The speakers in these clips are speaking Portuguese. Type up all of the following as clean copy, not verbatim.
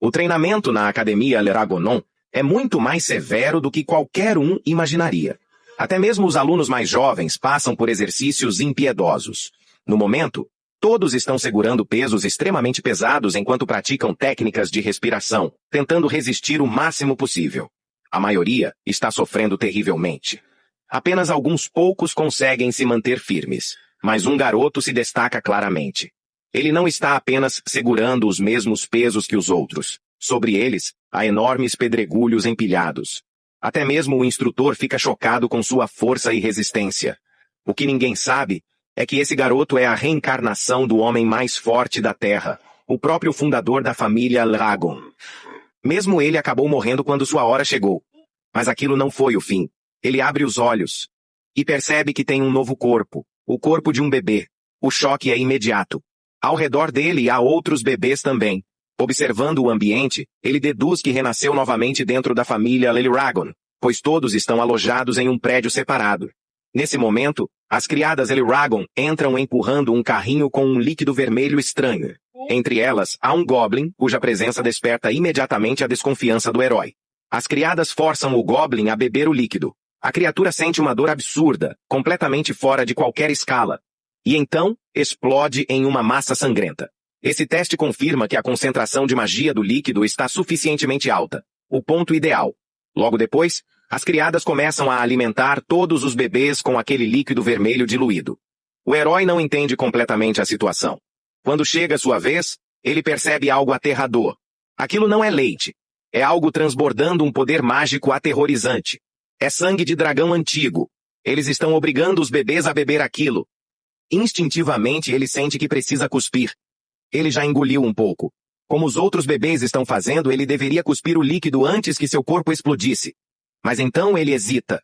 O treinamento na Academia Leragonon é muito mais severo do que qualquer um imaginaria. Até mesmo os alunos mais jovens passam por exercícios impiedosos. No momento, todos estão segurando pesos extremamente pesados enquanto praticam técnicas de respiração, tentando resistir o máximo possível. A maioria está sofrendo terrivelmente. Apenas alguns poucos conseguem se manter firmes, mas um garoto se destaca claramente. Ele não está apenas segurando os mesmos pesos que os outros. Sobre eles, há enormes pedregulhos empilhados. Até mesmo o instrutor fica chocado com sua força e resistência. O que ninguém sabe é que esse garoto é a reencarnação do homem mais forte da Terra, o próprio fundador da família Leragon. Mesmo ele acabou morrendo quando sua hora chegou. Mas aquilo não foi o fim. Ele abre os olhos e percebe que tem um novo corpo, o corpo de um bebê. O choque é imediato. Ao redor dele há outros bebês também. Observando o ambiente, ele deduz que renasceu novamente dentro da família Leragon, pois todos estão alojados em um prédio separado. Nesse momento, as criadas Leragon entram empurrando um carrinho com um líquido vermelho estranho. Entre elas, há um Goblin, cuja presença desperta imediatamente a desconfiança do herói. As criadas forçam o Goblin a beber o líquido. A criatura sente uma dor absurda, completamente fora de qualquer escala. E então, explode em uma massa sangrenta. Esse teste confirma que a concentração de magia do líquido está suficientemente alta, o ponto ideal. Logo depois, as criadas começam a alimentar todos os bebês com aquele líquido vermelho diluído. O herói não entende completamente a situação. Quando chega sua vez, ele percebe algo aterrador. Aquilo não é leite. É algo transbordando um poder mágico aterrorizante. É sangue de dragão antigo. Eles estão obrigando os bebês a beber aquilo. Instintivamente ele sente que precisa cuspir. Ele já engoliu um pouco. Como os outros bebês estão fazendo, ele deveria cuspir o líquido antes que seu corpo explodisse. Mas então ele hesita.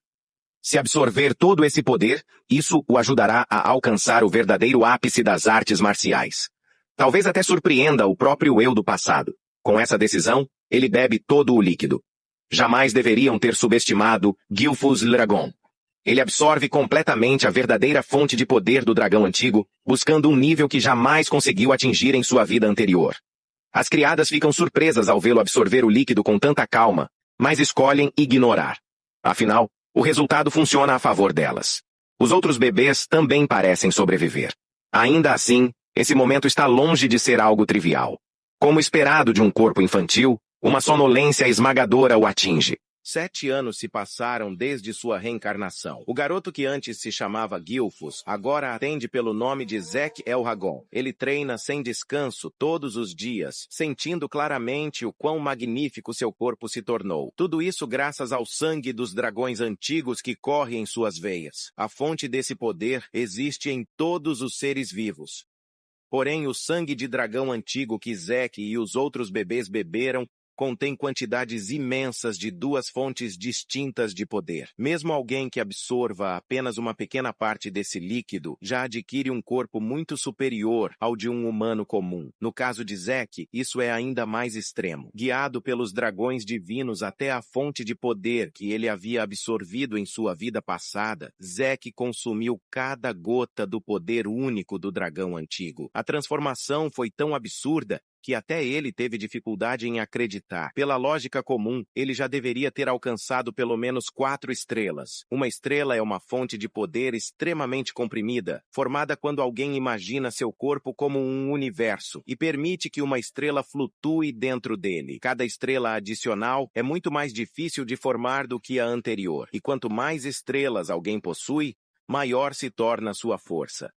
Se absorver todo esse poder, isso o ajudará a alcançar o verdadeiro ápice das artes marciais. Talvez até surpreenda o próprio eu do passado. Com essa decisão, ele bebe todo o líquido. Jamais deveriam ter subestimado Gilfus Leragon. Ele absorve completamente a verdadeira fonte de poder do dragão antigo, buscando um nível que jamais conseguiu atingir em sua vida anterior. As criadas ficam surpresas ao vê-lo absorver o líquido com tanta calma, mas escolhem ignorar. Afinal, o resultado funciona a favor delas. Os outros bebês também parecem sobreviver. Ainda assim, esse momento está longe de ser algo trivial. Como esperado de um corpo infantil, uma sonolência esmagadora o atinge. 7 anos se passaram desde sua reencarnação. O garoto que antes se chamava Gilfus, agora atende pelo nome de Zek Elragon. Ele treina sem descanso todos os dias, sentindo claramente o quão magnífico seu corpo se tornou. Tudo isso graças ao sangue dos dragões antigos que corre em suas veias. A fonte desse poder existe em todos os seres vivos. Porém, o sangue de dragão antigo que Zek e os outros bebês beberam contém quantidades imensas de duas fontes distintas de poder. Mesmo alguém que absorva apenas uma pequena parte desse líquido já adquire um corpo muito superior ao de um humano comum. No caso de Zek, isso é ainda mais extremo. Guiado pelos dragões divinos até a fonte de poder que ele havia absorvido em sua vida passada, Zek consumiu cada gota do poder único do dragão antigo. A transformação foi tão absurda que até ele teve dificuldade em acreditar. Pela lógica comum, ele já deveria ter alcançado pelo menos 4 estrelas. Uma estrela é uma fonte de poder extremamente comprimida, formada quando alguém imagina seu corpo como um universo e permite que uma estrela flutue dentro dele. Cada estrela adicional é muito mais difícil de formar do que a anterior, e quanto mais estrelas alguém possui, maior se torna sua força.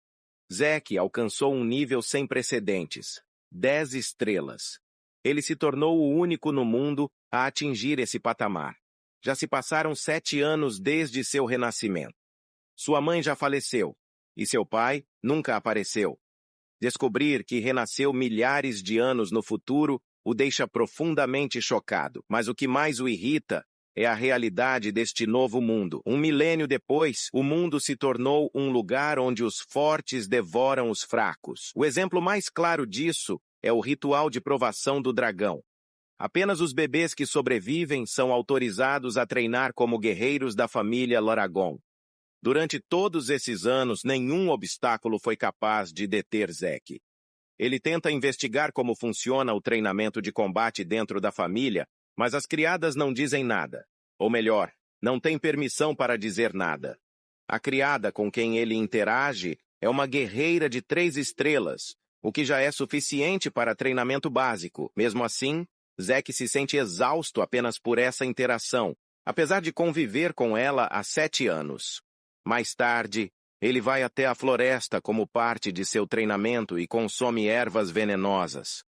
Zek alcançou um nível sem precedentes. 10 estrelas. Ele se tornou o único no mundo a atingir esse patamar. Já se passaram 7 anos desde seu renascimento. Sua mãe já faleceu, e seu pai nunca apareceu. Descobrir que renasceu milhares de anos no futuro o deixa profundamente chocado, mas o que mais o irrita é a realidade deste novo mundo. 1 milênio depois, o mundo se tornou um lugar onde os fortes devoram os fracos. O exemplo mais claro disso é o ritual de provação do dragão. Apenas os bebês que sobrevivem são autorizados a treinar como guerreiros da família Leragon. Durante todos esses anos, nenhum obstáculo foi capaz de deter Zek. Ele tenta investigar como funciona o treinamento de combate dentro da família, mas as criadas não dizem nada. Ou melhor, não têm permissão para dizer nada. A criada com quem ele interage é uma guerreira de 3 estrelas, o que já é suficiente para treinamento básico. Mesmo assim, Zack se sente exausto apenas por essa interação, apesar de conviver com ela há 7 anos. Mais tarde, ele vai até a floresta como parte de seu treinamento e consome ervas venenosas.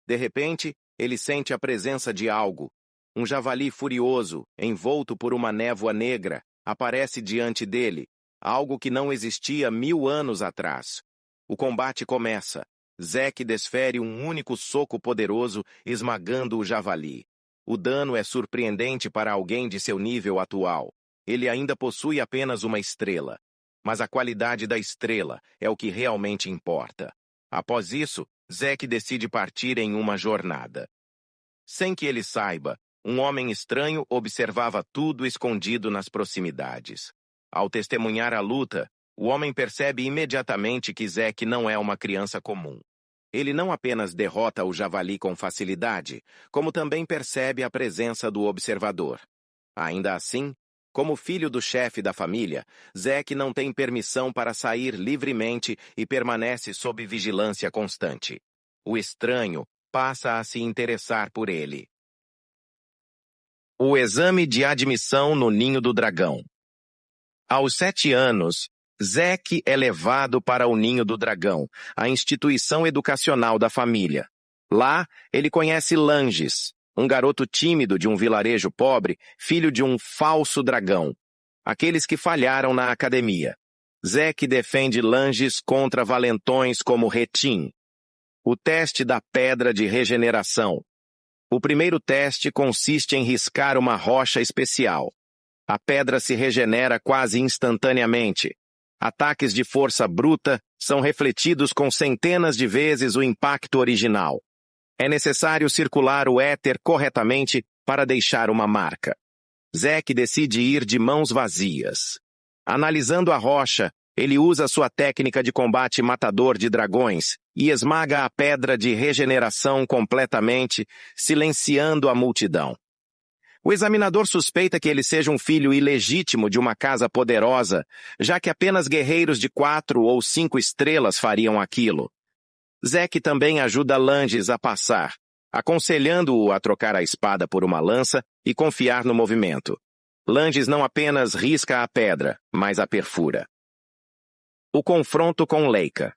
De repente, ele sente a presença de algo. Um javali furioso, envolto por uma névoa negra, aparece diante dele, algo que não existia 1000 anos atrás. O combate começa. Zack desfere um único soco poderoso, esmagando o javali. O dano é surpreendente para alguém de seu nível atual. Ele ainda possui apenas uma estrela. Mas a qualidade da estrela é o que realmente importa. Após isso, Zack decide partir em uma jornada. Sem que ele saiba, um homem estranho observava tudo escondido nas proximidades. Ao testemunhar a luta, o homem percebe imediatamente que Zack não é uma criança comum. Ele não apenas derrota o javali com facilidade, como também percebe a presença do observador. Ainda assim, como filho do chefe da família, Zack não tem permissão para sair livremente e permanece sob vigilância constante. O estranho passa a se interessar por ele. O exame de admissão no Ninho do Dragão. Aos 7 anos, Zack é levado para o Ninho do Dragão, a instituição educacional da família. Lá, ele conhece Langes, um garoto tímido de um vilarejo pobre, filho de um falso dragão. Aqueles que falharam na academia. Zack defende Langes contra valentões como Retin. O teste da pedra de regeneração. O primeiro teste consiste em riscar uma rocha especial. A pedra se regenera quase instantaneamente. Ataques de força bruta são refletidos com centenas de vezes o impacto original. É necessário circular o éter corretamente para deixar uma marca. Zack decide ir de mãos vazias. Analisando a rocha, ele usa sua técnica de combate matador de dragões e esmaga a pedra de regeneração completamente, silenciando a multidão. O examinador suspeita que ele seja um filho ilegítimo de uma casa poderosa, já que apenas guerreiros de 4 ou 5 estrelas fariam aquilo. Zack também ajuda Langes a passar, aconselhando-o a trocar a espada por uma lança e confiar no movimento. Langes não apenas risca a pedra, mas a perfura. O confronto com Leika.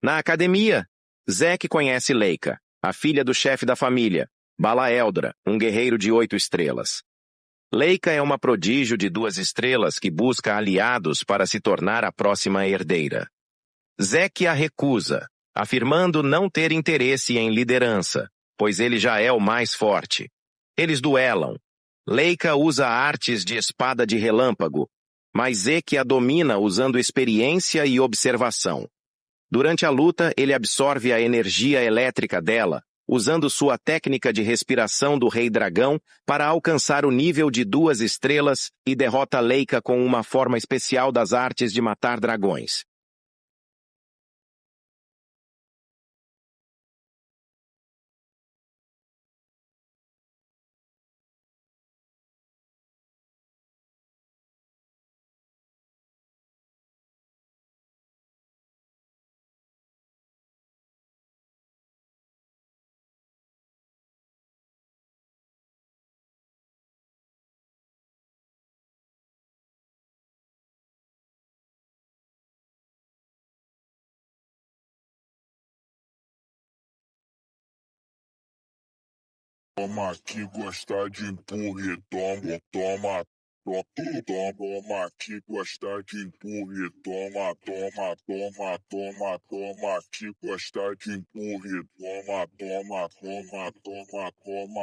Na academia, Zack conhece Leika, a filha do chefe da família, Balaeldra, um guerreiro de 8 estrelas. Leika é uma prodígio de 2 estrelas que busca aliados para se tornar a próxima herdeira. Zack a recusa, afirmando não ter interesse em liderança, pois ele já é o mais forte. Eles duelam. Leika usa artes de espada de relâmpago, mas Zack a domina usando experiência e observação. Durante a luta, ele absorve a energia elétrica dela, usando sua técnica de respiração do Rei Dragão para alcançar o nível de 2 estrelas e derrota Leika com uma forma especial das artes de matar dragões. Toma aqui, gostar de empurre, toma, toma aqui, gostar de empurre, toma aqui, gostar de empurre, toma aqui, gostar de empurre, toma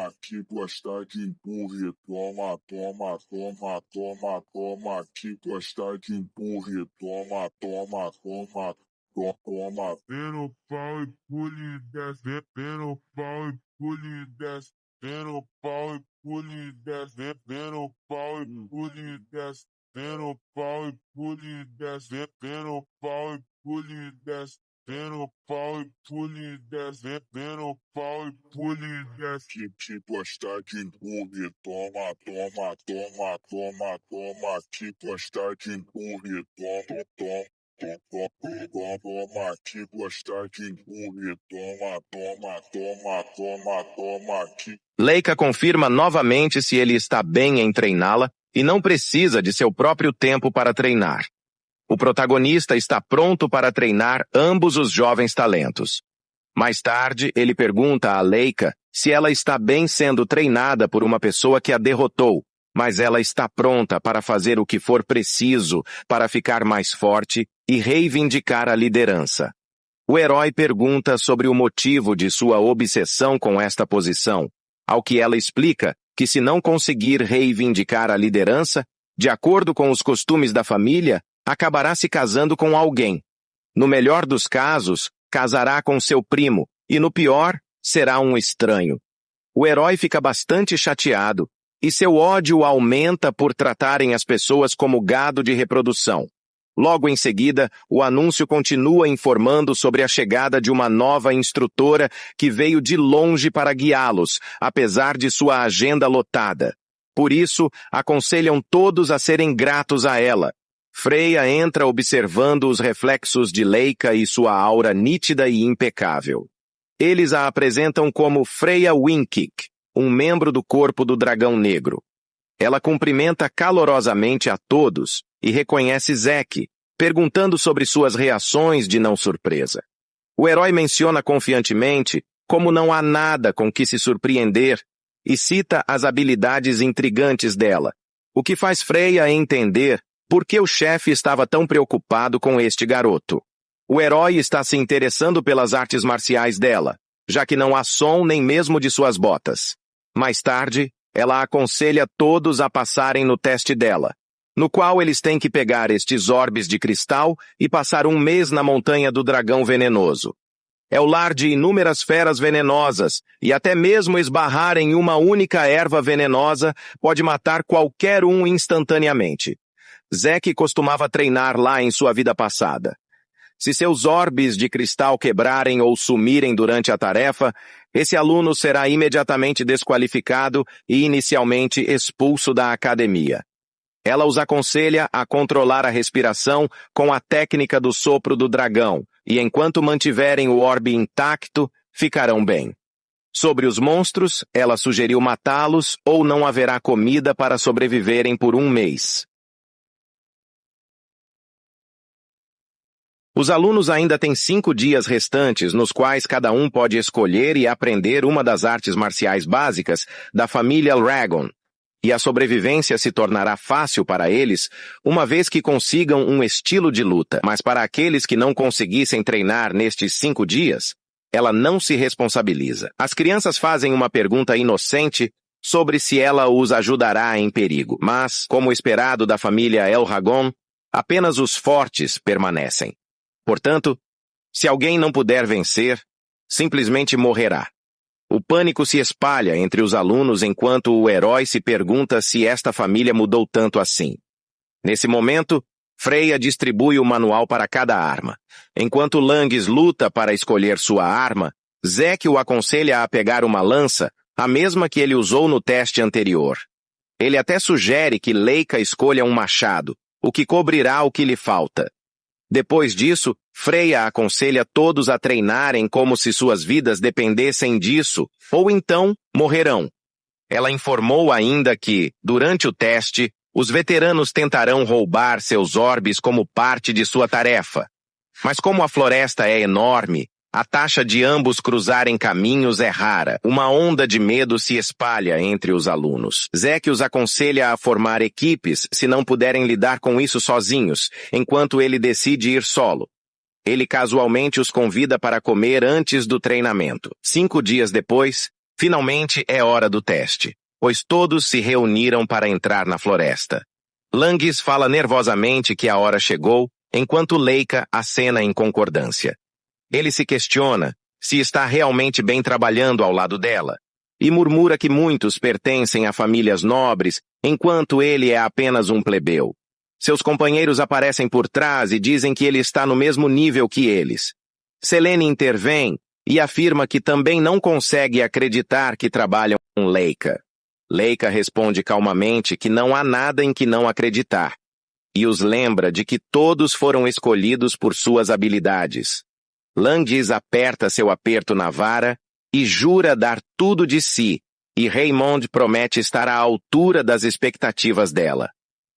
aqui, gostar de empurre, toma. Vem no pau e pule, desce, vem no pau e pule, desce. Vem no pau e pule e desce, vem no pau e pule e desce, vem no pau e pule e desce, vem no pau e pule e desce, descendo pau e pule, descendo pau e pule, desce. Que gostar de empurre, toma, toma, toma, toma, toma. Que gostar de empurre, toma, toma. Toma, que gostar de empurre, toma, toma, toma, toma, toma, que... Leica confirma novamente se ele está bem em treiná-la e não precisa de seu próprio tempo para treinar. O protagonista está pronto para treinar ambos os jovens talentos. Mais tarde, ele pergunta a Leica se ela está bem sendo treinada por uma pessoa que a derrotou, mas ela está pronta para fazer o que for preciso para ficar mais forte e reivindicar a liderança. O herói pergunta sobre o motivo de sua obsessão com esta posição, ao que ela explica que se não conseguir reivindicar a liderança, de acordo com os costumes da família, acabará se casando com alguém. No melhor dos casos, casará com seu primo, e no pior, será um estranho. O herói fica bastante chateado, e seu ódio aumenta por tratarem as pessoas como gado de reprodução. Logo em seguida, o anúncio continua informando sobre a chegada de uma nova instrutora que veio de longe para guiá-los, apesar de sua agenda lotada. Por isso, aconselham todos a serem gratos a ela. Freya entra observando os reflexos de Leica e sua aura nítida e impecável. Eles a apresentam como Freya Wingkick, um membro do corpo do dragão negro. Ela cumprimenta calorosamente a todos e reconhece Zack, perguntando sobre suas reações de não surpresa. O herói menciona confiantemente como não há nada com que se surpreender e cita as habilidades intrigantes dela, o que faz Freya entender por que o chefe estava tão preocupado com este garoto. O herói está se interessando pelas artes marciais dela, já que não há som nem mesmo de suas botas. Mais tarde, ela aconselha todos a passarem no teste dela, no qual eles têm que pegar estes orbes de cristal e passar um mês na montanha do dragão venenoso. É o lar de inúmeras feras venenosas, e até mesmo esbarrar em uma única erva venenosa pode matar qualquer um instantaneamente. Zack costumava treinar lá em sua vida passada. Se seus orbes de cristal quebrarem ou sumirem durante a tarefa, esse aluno será imediatamente desqualificado e inicialmente expulso da academia. Ela os aconselha a controlar a respiração com a técnica do sopro do dragão, e enquanto mantiverem o orbe intacto, ficarão bem. Sobre os monstros, ela sugeriu matá-los ou não haverá comida para sobreviverem por um mês. Os alunos ainda têm 5 dias restantes, nos quais cada um pode escolher e aprender uma das artes marciais básicas da família Ragon, e a sobrevivência se tornará fácil para eles, uma vez que consigam um estilo de luta. Mas para aqueles que não conseguissem treinar nestes 5 dias, ela não se responsabiliza. As crianças fazem uma pergunta inocente sobre se ela os ajudará em perigo, mas, como esperado da família Elragon, apenas os fortes permanecem. Portanto, se alguém não puder vencer, simplesmente morrerá. O pânico se espalha entre os alunos enquanto o herói se pergunta se esta família mudou tanto assim. Nesse momento, Freya distribui o manual para cada arma. Enquanto Langs luta para escolher sua arma, Zack o aconselha a pegar uma lança, a mesma que ele usou no teste anterior. Ele até sugere que Leica escolha um machado, o que cobrirá o que lhe falta. Depois disso, Freya aconselha todos a treinarem como se suas vidas dependessem disso, ou então morrerão. Ela informou ainda que, durante o teste, os veteranos tentarão roubar seus orbes como parte de sua tarefa. Mas como a floresta é enorme, a taxa de ambos cruzarem caminhos é rara. Uma onda de medo se espalha entre os alunos. Zack os aconselha a formar equipes se não puderem lidar com isso sozinhos, enquanto ele decide ir solo. Ele casualmente os convida para comer antes do treinamento. 5 dias depois, finalmente é hora do teste, pois todos se reuniram para entrar na floresta. Langs fala nervosamente que a hora chegou, enquanto Leica acena em concordância. Ele se questiona se está realmente bem trabalhando ao lado dela, e murmura que muitos pertencem a famílias nobres, enquanto ele é apenas um plebeu. Seus companheiros aparecem por trás e dizem que ele está no mesmo nível que eles. Selene intervém e afirma que também não consegue acreditar que trabalham com Leica. Leica responde calmamente que não há nada em que não acreditar, e os lembra de que todos foram escolhidos por suas habilidades. Landis aperta seu aperto na vara e jura dar tudo de si, e Raymond promete estar à altura das expectativas dela.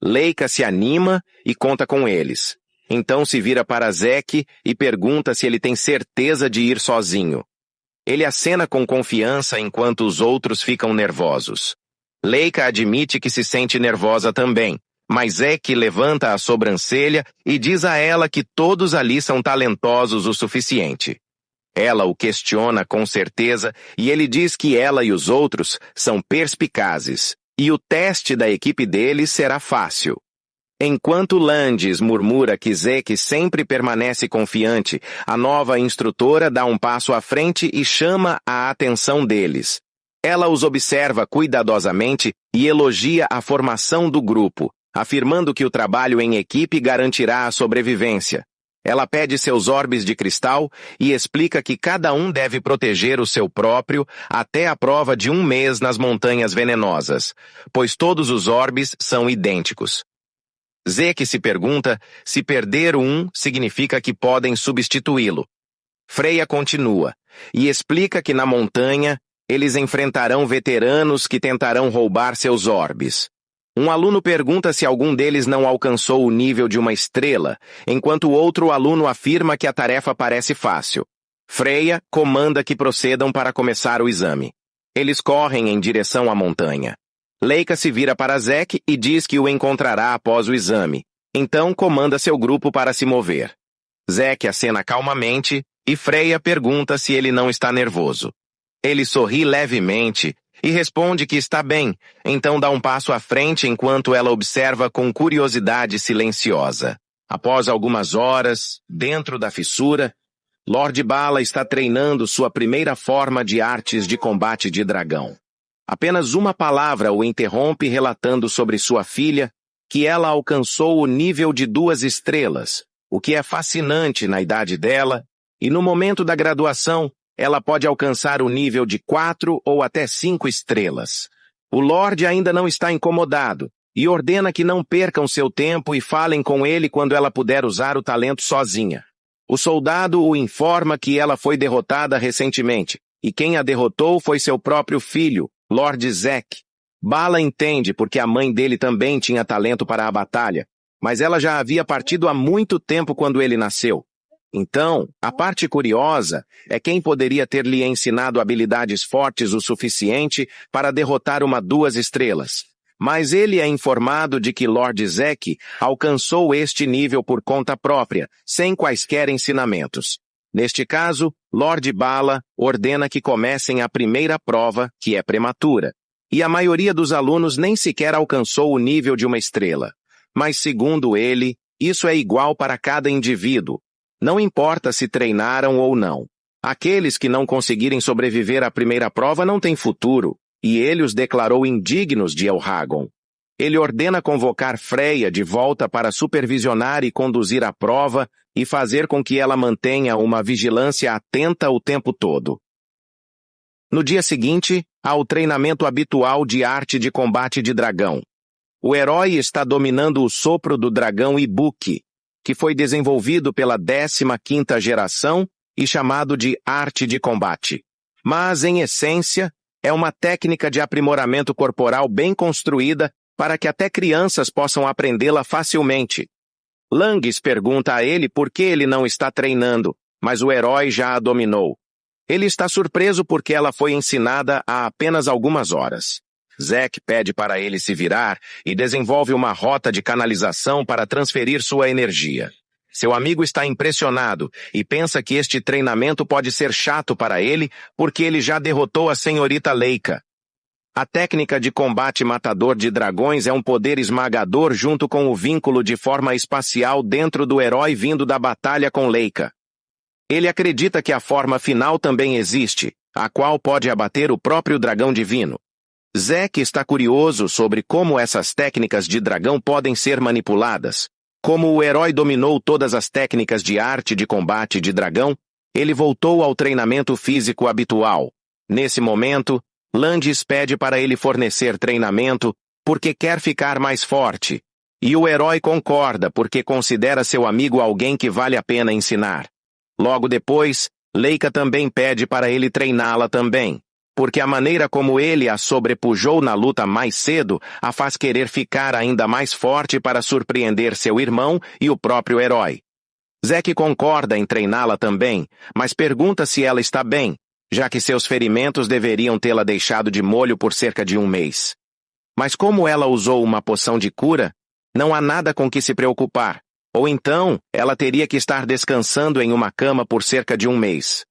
Leica se anima e conta com eles. Então se vira para Zack e pergunta se ele tem certeza de ir sozinho. Ele acena com confiança enquanto os outros ficam nervosos. Leica admite que se sente nervosa também, mas Zack levanta a sobrancelha e diz a ela que todos ali são talentosos o suficiente. Ela o questiona com certeza e ele diz que ela e os outros são perspicazes, e o teste da equipe deles será fácil. Enquanto Landis murmura que Zack sempre permanece confiante, a nova instrutora dá um passo à frente e chama a atenção deles. Ela os observa cuidadosamente e elogia a formação do grupo, afirmando que o trabalho em equipe garantirá a sobrevivência. Ela pede seus orbes de cristal e explica que cada um deve proteger o seu próprio até a prova de 1 mês nas Montanhas Venenosas, pois todos os orbes são idênticos. Zack se pergunta se perder um significa que podem substituí-lo. Freya continua e explica que na montanha eles enfrentarão veteranos que tentarão roubar seus orbes. Um aluno pergunta se algum deles não alcançou o nível de uma estrela, enquanto outro aluno afirma que a tarefa parece fácil. Freya comanda que procedam para começar o exame. Eles correm em direção à montanha. Leica se vira para Zack e diz que o encontrará após o exame. Então comanda seu grupo para se mover. Zack acena calmamente e Freya pergunta se ele não está nervoso. Ele sorri levemente e responde que está bem, então dá um passo à frente enquanto ela observa com curiosidade silenciosa. Após algumas horas, dentro da fissura, Lord Bala está treinando sua primeira forma de artes de combate de dragão. Apenas uma palavra o interrompe relatando sobre sua filha, que ela alcançou o nível de 2 estrelas, o que é fascinante na idade dela, e no momento da graduação, ela pode alcançar o nível de 4 ou até 5 estrelas. O Lorde ainda não está incomodado e ordena que não percam seu tempo e falem com ele quando ela puder usar o talento sozinha. O soldado o informa que ela foi derrotada recentemente, e quem a derrotou foi seu próprio filho, Lord Zack. Bala entende porque a mãe dele também tinha talento para a batalha, mas ela já havia partido há muito tempo quando ele nasceu. Então, a parte curiosa é quem poderia ter lhe ensinado habilidades fortes o suficiente para derrotar uma 2 estrelas. Mas ele é informado de que Lord Zack alcançou este nível por conta própria, sem quaisquer ensinamentos. Neste caso, Lord Bala ordena que comecem a primeira prova, que é prematura, e a maioria dos alunos nem sequer alcançou o nível de uma estrela. Mas segundo ele, isso é igual para cada indivíduo. Não importa se treinaram ou não. Aqueles que não conseguirem sobreviver à primeira prova não têm futuro, e ele os declarou indignos de Elragon. Ele ordena convocar Freya de volta para supervisionar e conduzir a prova e fazer com que ela mantenha uma vigilância atenta o tempo todo. No dia seguinte, há o treinamento habitual de arte de combate de dragão. O herói está dominando o sopro do dragão Ibuki, que foi desenvolvido pela 15ª geração e chamado de arte de combate. Mas, em essência, é uma técnica de aprimoramento corporal bem construída para que até crianças possam aprendê-la facilmente. Langis pergunta a ele por que ele não está treinando, mas o herói já a dominou. Ele está surpreso porque ela foi ensinada há apenas algumas horas. Zack pede para ele se virar e desenvolve uma rota de canalização para transferir sua energia. Seu amigo está impressionado e pensa que este treinamento pode ser chato para ele porque ele já derrotou a senhorita Leica. A técnica de combate matador de dragões é um poder esmagador junto com o vínculo de forma espacial dentro do herói vindo da batalha com Leica. Ele acredita que a forma final também existe, a qual pode abater o próprio dragão divino. Zack está curioso sobre como essas técnicas de dragão podem ser manipuladas. Como o herói dominou todas as técnicas de arte de combate de dragão, Ele voltou ao treinamento físico habitual. Nesse momento, Landis pede para ele fornecer treinamento porque quer ficar mais forte. E o herói concorda porque considera seu amigo alguém que vale a pena ensinar. Logo depois, Leica também pede para ele treiná-la também, porque a maneira como ele a sobrepujou na luta mais cedo a faz querer ficar ainda mais forte para surpreender seu irmão e o próprio herói. Zack concorda em treiná-la também, mas pergunta se ela está bem, já que seus ferimentos deveriam tê-la deixado de molho por cerca de um mês. Mas como ela usou uma poção de cura, não há nada com que se preocupar, ou então ela teria que estar descansando em uma cama por cerca de um mês.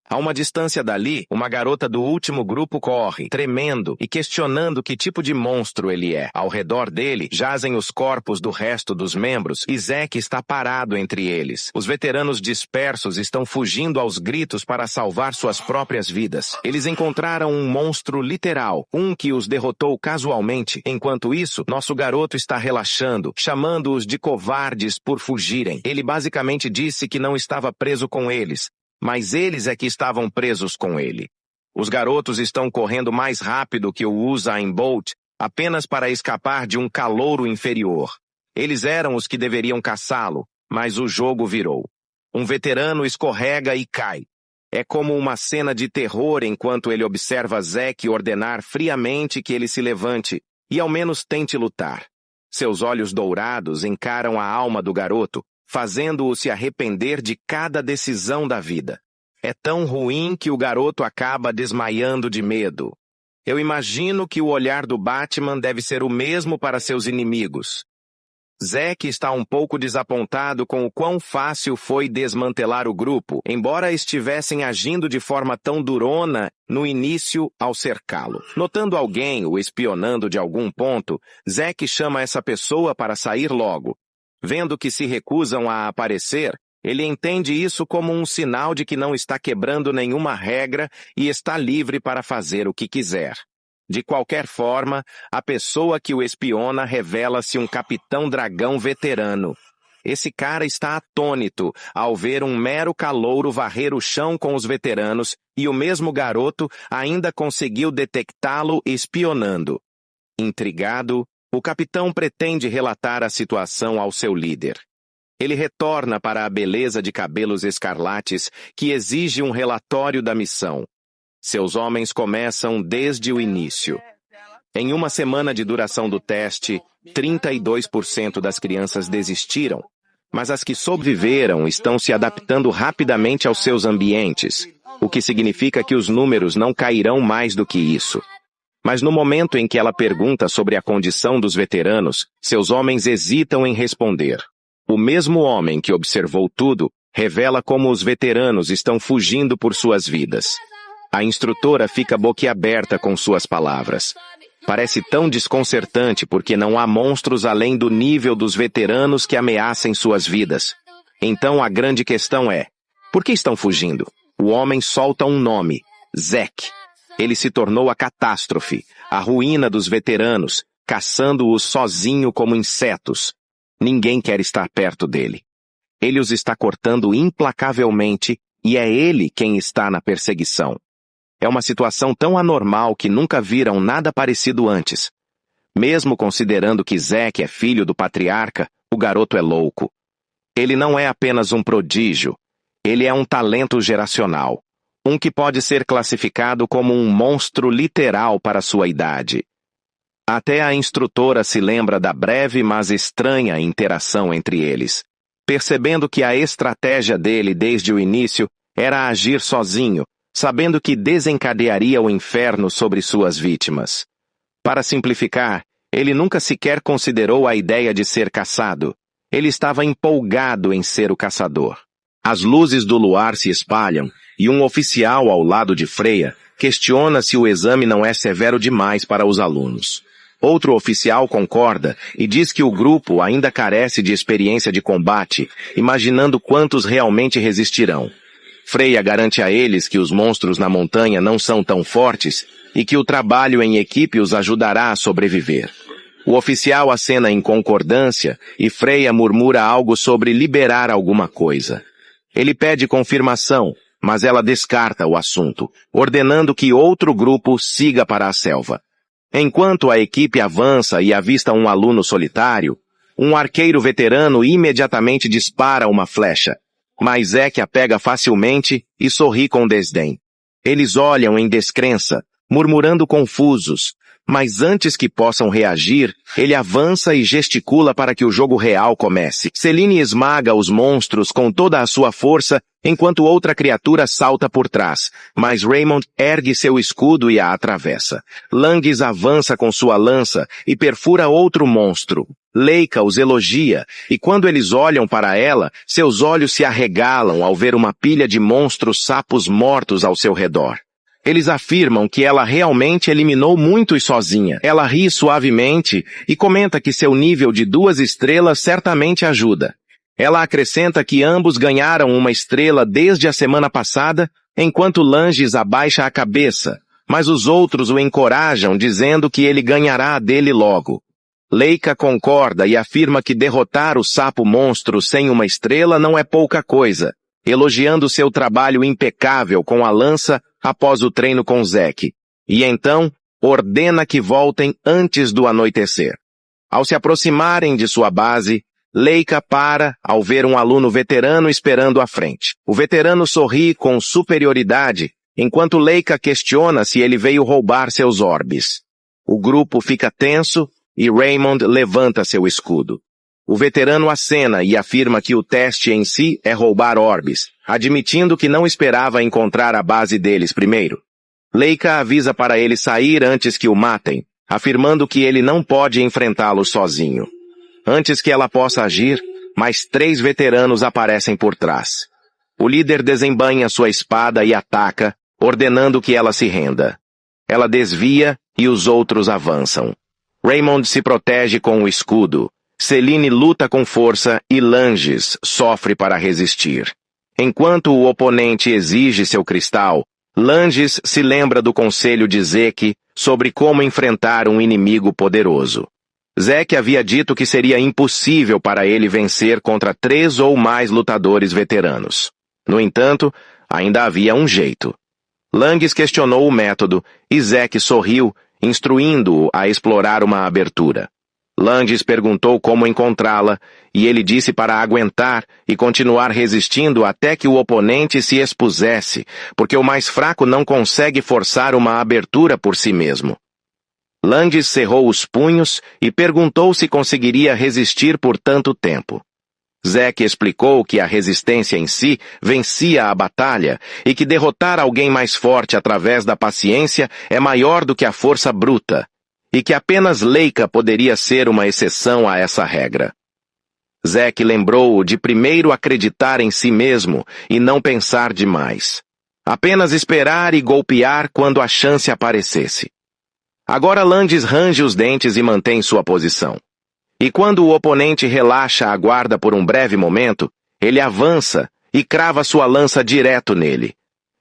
A uma distância dali, uma garota do último grupo corre, tremendo e questionando que tipo de monstro ele é. Ao redor dele, jazem os corpos do resto dos membros e Zack está parado entre eles. Os veteranos dispersos estão fugindo aos gritos para salvar suas próprias vidas. Eles encontraram um monstro literal, um que os derrotou casualmente. Enquanto isso, nosso garoto está relaxando, chamando-os de covardes por fugirem. Ele basicamente disse que não estava preso com eles, mas eles é que estavam presos com ele. Os garotos estão correndo mais rápido que o Usain Bolt apenas para escapar de um calouro inferior. Eles eram os que deveriam caçá-lo, mas o jogo virou. Um veterano escorrega e cai. É como uma cena de terror enquanto ele observa Zack ordenar friamente que ele se levante e ao menos tente lutar. Seus olhos dourados encaram a alma do garoto, fazendo-o se arrepender de cada decisão da vida. É tão ruim que o garoto acaba desmaiando de medo. Eu imagino que o olhar do Batman deve ser o mesmo para seus inimigos. Zack está um pouco desapontado com o quão fácil foi desmantelar o grupo, embora estivessem agindo de forma tão durona no início ao cercá-lo. Notando alguém o espionando de algum ponto, Zack chama essa pessoa para sair logo. Vendo que se recusam a aparecer, ele entende isso como um sinal de que não está quebrando nenhuma regra e está livre para fazer o que quiser. De qualquer forma, a pessoa que o espiona revela-se um capitão dragão veterano. Esse cara está atônito ao ver um mero calouro varrer o chão com os veteranos e o mesmo garoto ainda conseguiu detectá-lo espionando. Intrigado, o capitão pretende relatar a situação ao seu líder. Ele retorna para a beleza de cabelos escarlates que exige um relatório da missão. Seus homens começam desde o início. Em uma semana de duração do teste, 32% das crianças desistiram, mas as que sobreviveram estão se adaptando rapidamente aos seus ambientes, o que significa que os números não cairão mais do que isso. Mas no momento em que ela pergunta sobre a condição dos veteranos, seus homens hesitam em responder. O mesmo homem que observou tudo revela como os veteranos estão fugindo por suas vidas. A instrutora fica boquiaberta com suas palavras. Parece tão desconcertante porque não há monstros além do nível dos veteranos que ameacem suas vidas. Então a grande questão é, por que estão fugindo? O homem solta um nome, Zack. Ele se tornou a catástrofe, a ruína dos veteranos, caçando-os sozinho como insetos. Ninguém quer estar perto dele. Ele os está cortando implacavelmente e é ele quem está na perseguição. É uma situação tão anormal que nunca viram nada parecido antes. Mesmo considerando que Zack é filho do patriarca, o garoto é louco. Ele não é apenas um prodígio, ele é um talento geracional. Um que pode ser classificado como um monstro literal para sua idade. Até a instrutora se lembra da breve mas estranha interação entre eles, percebendo que a estratégia dele desde o início era agir sozinho, sabendo que desencadearia o inferno sobre suas vítimas. Para simplificar, ele nunca sequer considerou a ideia de ser caçado. Ele estava empolgado em ser o caçador. As luzes do luar se espalham, e um oficial ao lado de Freya questiona se o exame não é severo demais para os alunos. Outro oficial concorda e diz que o grupo ainda carece de experiência de combate, imaginando quantos realmente resistirão. Freya garante a eles que os monstros na montanha não são tão fortes e que o trabalho em equipe os ajudará a sobreviver. O oficial acena em concordância e Freya murmura algo sobre liberar alguma coisa. Ele pede confirmação, mas ela descarta o assunto, ordenando que outro grupo siga para a selva. Enquanto a equipe avança e avista um aluno solitário, um arqueiro veterano imediatamente dispara uma flecha, mas Zack a pega facilmente e sorri com desdém. Eles olham em descrença, murmurando confusos, mas antes que possam reagir, ele avança e gesticula para que o jogo real comece. Selene esmaga os monstros com toda a sua força, enquanto outra criatura salta por trás, mas Raymond ergue seu escudo e a atravessa. Langues avança com sua lança e perfura outro monstro. Leica os elogia, e quando eles olham para ela, seus olhos se arregalam ao ver uma pilha de monstros sapos mortos ao seu redor. Eles afirmam que ela realmente eliminou muitos sozinha. Ela ri suavemente e comenta que seu nível de 2 estrelas certamente ajuda. Ela acrescenta que ambos ganharam uma estrela desde a semana passada, enquanto Langes abaixa a cabeça, mas os outros o encorajam dizendo que ele ganhará a dele logo. Leica concorda e afirma que derrotar o sapo monstro sem uma estrela não é pouca coisa, elogiando seu trabalho impecável com a lança após o treino com Zack, e então ordena que voltem antes do anoitecer. Ao se aproximarem de sua base, Leica para ao ver um aluno veterano esperando à frente. O veterano sorri com superioridade, enquanto Leica questiona se ele veio roubar seus orbes. O grupo fica tenso e Raymond levanta seu escudo. O veterano acena e afirma que o teste em si é roubar orbes, admitindo que não esperava encontrar a base deles primeiro. Leica avisa para ele sair antes que o matem, afirmando que ele não pode enfrentá-los sozinho. Antes que ela possa agir, mais 3 veteranos aparecem por trás. O líder desembainha sua espada e ataca, ordenando que ela se renda. Ela desvia e os outros avançam. Raymond se protege com o escudo. Selene luta com força e Langes sofre para resistir. Enquanto o oponente exige seu cristal, Langes se lembra do conselho de Zack sobre como enfrentar um inimigo poderoso. Zack havia dito que seria impossível para ele vencer contra 3 ou mais lutadores veteranos. No entanto, ainda havia um jeito. Langes questionou o método e Zack sorriu, instruindo-o a explorar uma abertura. Langes perguntou como encontrá-la, e ele disse para aguentar e continuar resistindo até que o oponente se expusesse, porque o mais fraco não consegue forçar uma abertura por si mesmo. Langes cerrou os punhos e perguntou se conseguiria resistir por tanto tempo. Zack explicou que a resistência em si vencia a batalha e que derrotar alguém mais forte através da paciência é maior do que a força bruta, e que apenas Leica poderia ser uma exceção a essa regra. Zack lembrou-o de primeiro acreditar em si mesmo e não pensar demais. Apenas esperar e golpear quando a chance aparecesse. Agora Langes range os dentes e mantém sua posição. E quando o oponente relaxa a guarda por um breve momento, ele avança e crava sua lança direto nele.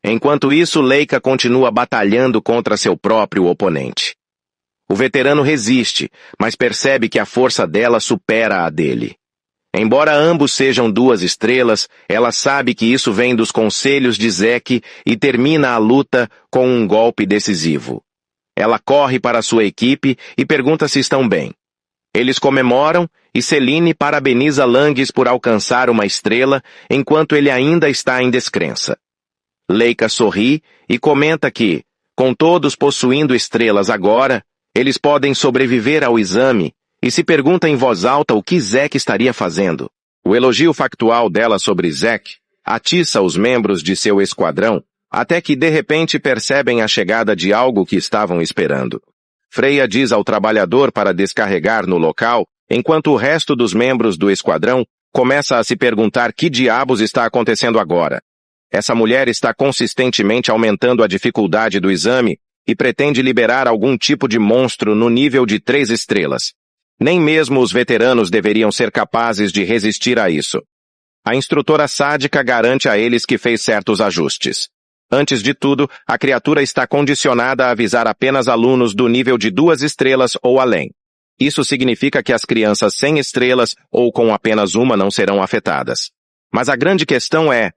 Enquanto isso, Leica continua batalhando contra seu próprio oponente. O veterano resiste, mas percebe que a força dela supera a dele. Embora ambos sejam 2 estrelas, ela sabe que isso vem dos conselhos de Zack e termina a luta com um golpe decisivo. Ela corre para sua equipe e pergunta se estão bem. Eles comemoram e Selene parabeniza Langes por alcançar uma estrela enquanto ele ainda está em descrença. Leica sorri e comenta que, com todos possuindo estrelas agora, eles podem sobreviver ao exame e se pergunta em voz alta o que Zack estaria fazendo. O elogio factual dela sobre Zack atiça os membros de seu esquadrão até que de repente percebem a chegada de algo que estavam esperando. Freya diz ao trabalhador para descarregar no local, enquanto o resto dos membros do esquadrão começa a se perguntar que diabos está acontecendo agora. Essa mulher está consistentemente aumentando a dificuldade do exame e pretende liberar algum tipo de monstro no nível de 3 estrelas. Nem mesmo os veteranos deveriam ser capazes de resistir a isso. A instrutora sádica garante a eles que fez certos ajustes. Antes de tudo, a criatura está condicionada a avisar apenas alunos do nível de 2 estrelas ou além. Isso significa que as crianças sem estrelas ou com apenas uma não serão afetadas. Mas a grande questão é: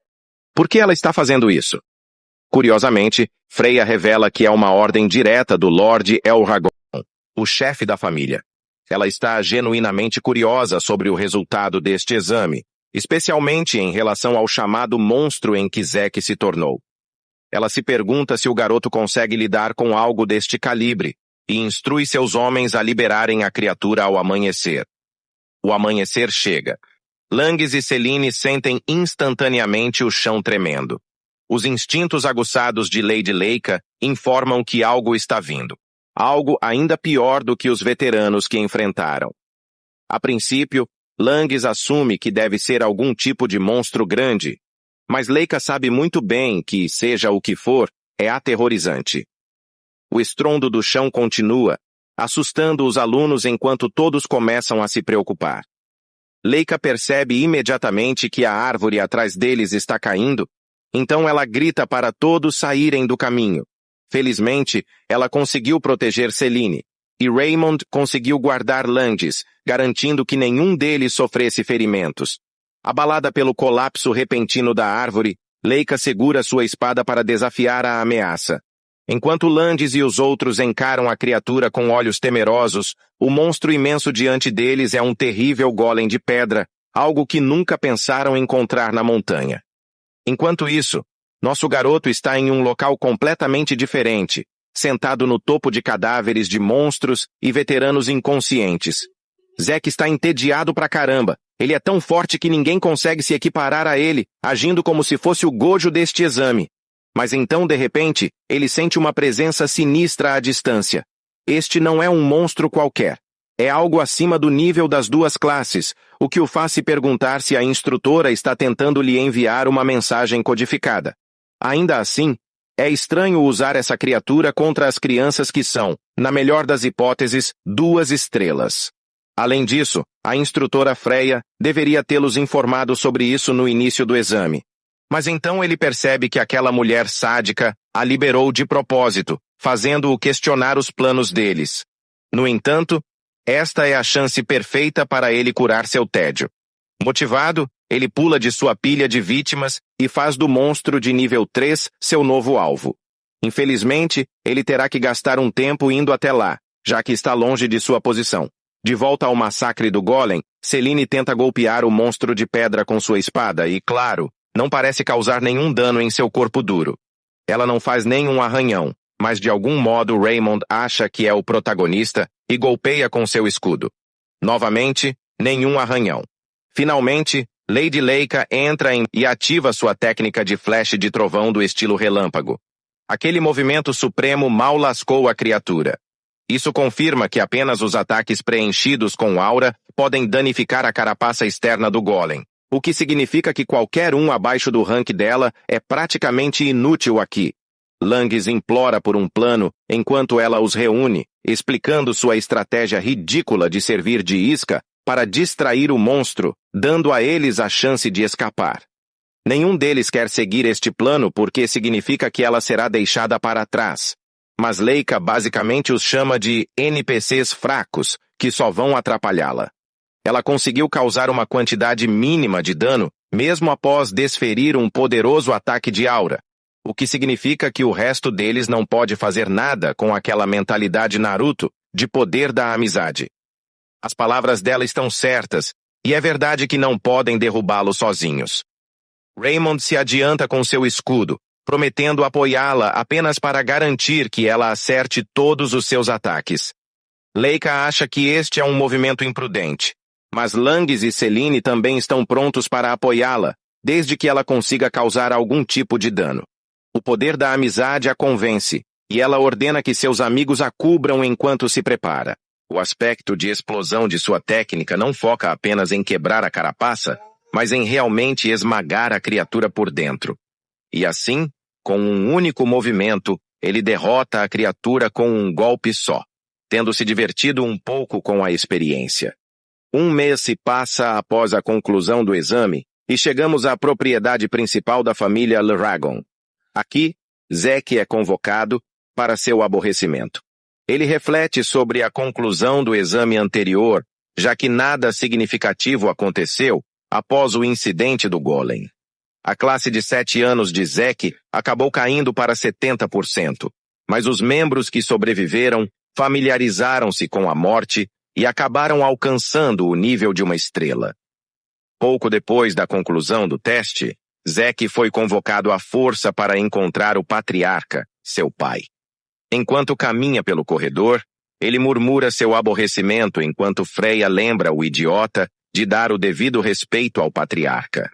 Por que ela está fazendo isso? Curiosamente, Freya revela que é uma ordem direta do Lord Elragon, o chefe da família. Ela está genuinamente curiosa sobre o resultado deste exame, especialmente em relação ao chamado monstro em que Zack se tornou. Ela se pergunta se o garoto consegue lidar com algo deste calibre e instrui seus homens a liberarem a criatura ao amanhecer. O amanhecer chega. Langues e Selene sentem instantaneamente o chão tremendo. Os instintos aguçados de Lady Leika informam que algo está vindo. Algo ainda pior do que os veteranos que enfrentaram. A princípio, Langues assume que deve ser algum tipo de monstro grande, mas Leika sabe muito bem que, seja o que for, é aterrorizante. O estrondo do chão continua, assustando os alunos enquanto todos começam a se preocupar. Leika percebe imediatamente que a árvore atrás deles está caindo, então ela grita para todos saírem do caminho. Felizmente, ela conseguiu proteger Selene, e Raymond conseguiu guardar Langues, garantindo que nenhum deles sofresse ferimentos. Abalada pelo colapso repentino da árvore, Leika segura sua espada para desafiar a ameaça. Enquanto Langues e os outros encaram a criatura com olhos temerosos, o monstro imenso diante deles é um terrível golem de pedra, algo que nunca pensaram encontrar na montanha. Enquanto isso, nosso garoto está em um local completamente diferente, sentado no topo de cadáveres de monstros e veteranos inconscientes. Zack está entediado pra caramba. Ele é tão forte que ninguém consegue se equiparar a ele, agindo como se fosse o Gojo deste exame. Mas então, de repente, ele sente uma presença sinistra à distância. Este não é um monstro qualquer. É algo acima do nível das duas classes, o que o faz se perguntar se a instrutora está tentando lhe enviar uma mensagem codificada. Ainda assim, é estranho usar essa criatura contra as crianças que são, na melhor das hipóteses, 2 estrelas. Além disso, a instrutora Freya deveria tê-los informado sobre isso no início do exame. Mas então ele percebe que aquela mulher sádica a liberou de propósito, fazendo-o questionar os planos deles. No entanto, esta é a chance perfeita para ele curar seu tédio. Motivado, ele pula de sua pilha de vítimas e faz do monstro de nível 3 seu novo alvo. Infelizmente, ele terá que gastar um tempo indo até lá, já que está longe de sua posição. De volta ao massacre do Golem, Selene tenta golpear o monstro de pedra com sua espada e, claro, não parece causar nenhum dano em seu corpo duro. Ela não faz nenhum arranhão, mas de algum modo Raymond acha que é o protagonista e golpeia com seu escudo. Novamente, nenhum arranhão. Finalmente, Lady Leika entra e ativa sua técnica de flash de trovão do estilo relâmpago. Aquele movimento supremo mal lascou a criatura. Isso confirma que apenas os ataques preenchidos com aura podem danificar a carapaça externa do Golem, o que significa que qualquer um abaixo do rank dela é praticamente inútil aqui. Langues implora por um plano enquanto ela os reúne, explicando sua estratégia ridícula de servir de isca para distrair o monstro, dando a eles a chance de escapar. Nenhum deles quer seguir este plano porque significa que ela será deixada para trás. Mas Leika basicamente os chama de NPCs fracos, que só vão atrapalhá-la. Ela conseguiu causar uma quantidade mínima de dano, mesmo após desferir um poderoso ataque de aura, o que significa que o resto deles não pode fazer nada com aquela mentalidade Naruto de poder da amizade. As palavras dela estão certas, e é verdade que não podem derrubá-lo sozinhos. Raymond se adianta com seu escudo, prometendo apoiá-la apenas para garantir que ela acerte todos os seus ataques. Leika acha que este é um movimento imprudente, mas Langues e Selene também estão prontos para apoiá-la, desde que ela consiga causar algum tipo de dano. O poder da amizade a convence, e ela ordena que seus amigos a cubram enquanto se prepara. O aspecto de explosão de sua técnica não foca apenas em quebrar a carapaça, mas em realmente esmagar a criatura por dentro. E assim, com um único movimento, ele derrota a criatura com um golpe só, tendo se divertido um pouco com a experiência. 1 mês se passa após a conclusão do exame e chegamos à propriedade principal da família Elragon. Aqui, Zack é convocado para seu aborrecimento. Ele reflete sobre a conclusão do exame anterior, já que nada significativo aconteceu após o incidente do Golem. A classe de 7 anos de Zeke acabou caindo para 70%, mas os membros que sobreviveram familiarizaram-se com a morte e acabaram alcançando o nível de uma estrela. Pouco depois da conclusão do teste, Zeke foi convocado à força para encontrar o patriarca, seu pai. Enquanto caminha pelo corredor, ele murmura seu aborrecimento enquanto Freya lembra o idiota de dar o devido respeito ao patriarca.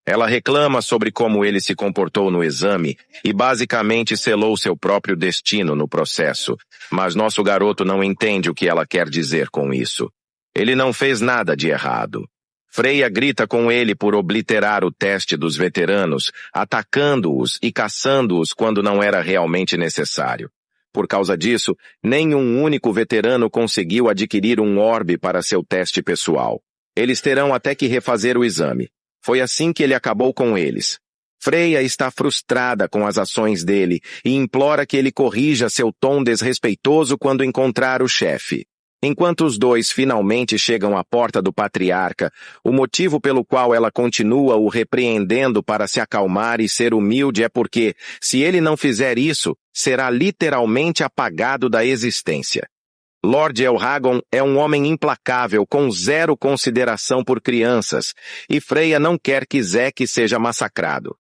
Ela reclama sobre como ele se comportou no exame e basicamente selou seu próprio destino no processo, mas nosso garoto não entende o que ela quer dizer com isso. Ele não fez nada de errado. Freya grita com ele por obliterar o teste dos veteranos, atacando-os e caçando-os quando não era realmente necessário. Por causa disso, nenhum único veterano conseguiu adquirir um orbe para seu teste pessoal. Eles terão até que refazer o exame. Foi assim que ele acabou com eles. Freya está frustrada com as ações dele e implora que ele corrija seu tom desrespeitoso quando encontrar o chefe. Enquanto os dois finalmente chegam à porta do patriarca, o motivo pelo qual ela continua o repreendendo para se acalmar e ser humilde é porque, se ele não fizer isso, será literalmente apagado da existência. Lord Elrhagon é um homem implacável com zero consideração por crianças, e Freya não quer que Zeke seja massacrado.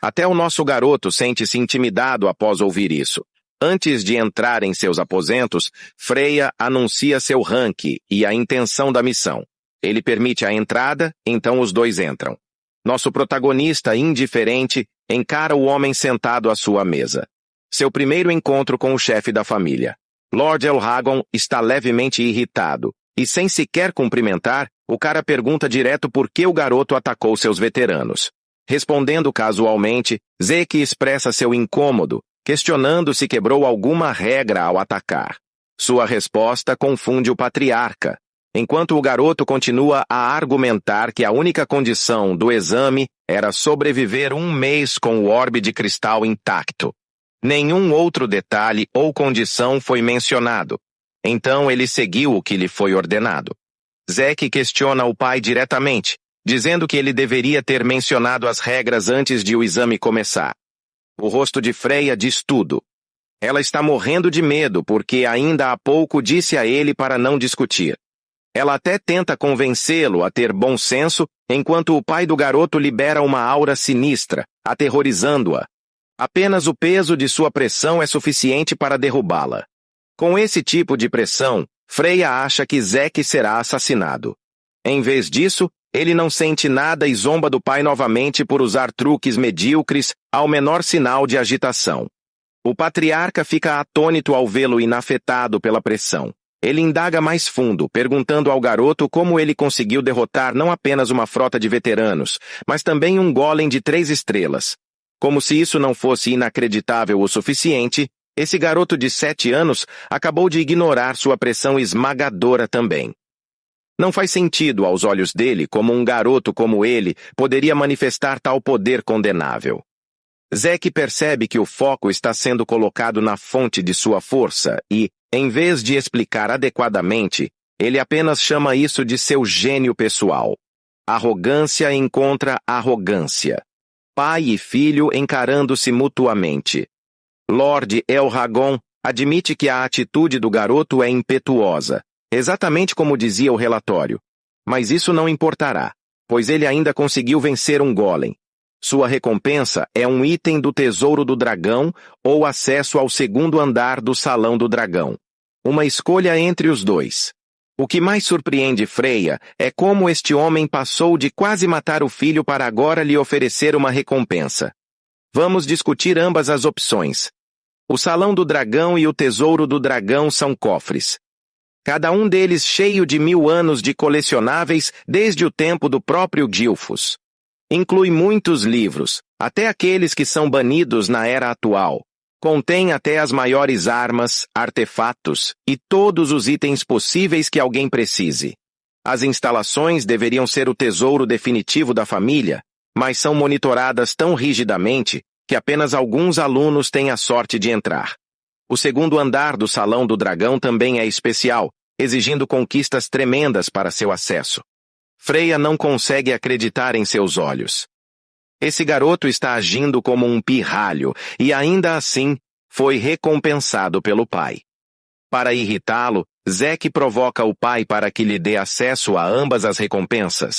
Até o nosso garoto sente-se intimidado após ouvir isso. Antes de entrar em seus aposentos, Freya anuncia seu rank e a intenção da missão. Ele permite a entrada, então os dois entram. Nosso protagonista, indiferente, encara o homem sentado à sua mesa. Seu primeiro encontro com o chefe da família. Lord Elrhagon está levemente irritado, e sem sequer cumprimentar, o cara pergunta direto por que o garoto atacou seus veteranos. Respondendo casualmente, Zeke expressa seu incômodo, questionando se quebrou alguma regra ao atacar. Sua resposta confunde o patriarca, enquanto o garoto continua a argumentar que a única condição do exame era sobreviver 1 mês com o orbe de cristal intacto. Nenhum outro detalhe ou condição foi mencionado. Então ele seguiu o que lhe foi ordenado. Zeke questiona o pai diretamente, dizendo que ele deveria ter mencionado as regras antes de o exame começar. O rosto de Freya diz tudo. Ela está morrendo de medo porque ainda há pouco disse a ele para não discutir. Ela até tenta convencê-lo a ter bom senso, enquanto o pai do garoto libera uma aura sinistra, aterrorizando-a. Apenas o peso de sua pressão é suficiente para derrubá-la. Com esse tipo de pressão, Freya acha que Zeke será assassinado. Em vez disso, ele não sente nada e zomba do pai novamente por usar truques medíocres ao menor sinal de agitação. O patriarca fica atônito ao vê-lo inafetado pela pressão. Ele indaga mais fundo, perguntando ao garoto como ele conseguiu derrotar não apenas uma frota de veteranos, mas também um golem de 3 estrelas. Como se isso não fosse inacreditável o suficiente, esse garoto de 7 anos acabou de ignorar sua pressão esmagadora também. Não faz sentido aos olhos dele como um garoto como ele poderia manifestar tal poder condenável. Zeke percebe que o foco está sendo colocado na fonte de sua força e, em vez de explicar adequadamente, ele apenas chama isso de seu gênio pessoal. Arrogância encontra arrogância. Pai e filho encarando-se mutuamente. Lord Elrhagon admite que a atitude do garoto é impetuosa, exatamente como dizia o relatório. Mas isso não importará, pois ele ainda conseguiu vencer um golem. Sua recompensa é um item do Tesouro do Dragão ou acesso ao 2º andar do Salão do Dragão. Uma escolha entre os dois. O que mais surpreende Freya é como este homem passou de quase matar o filho para agora lhe oferecer uma recompensa. Vamos discutir ambas as opções. O Salão do Dragão e o Tesouro do Dragão são cofres. Cada um deles cheio de 1000 anos de colecionáveis desde o tempo do próprio Gilfus. Inclui muitos livros, até aqueles que são banidos na era atual. Contém até as maiores armas, artefatos e todos os itens possíveis que alguém precise. As instalações deveriam ser o tesouro definitivo da família, mas são monitoradas tão rigidamente que apenas alguns alunos têm a sorte de entrar. O 2º andar do Salão do Dragão também é especial, exigindo conquistas tremendas para seu acesso. Freya não consegue acreditar em seus olhos. Esse garoto está agindo como um pirralho e ainda assim foi recompensado pelo pai. Para irritá-lo, Zack provoca o pai para que lhe dê acesso a ambas as recompensas.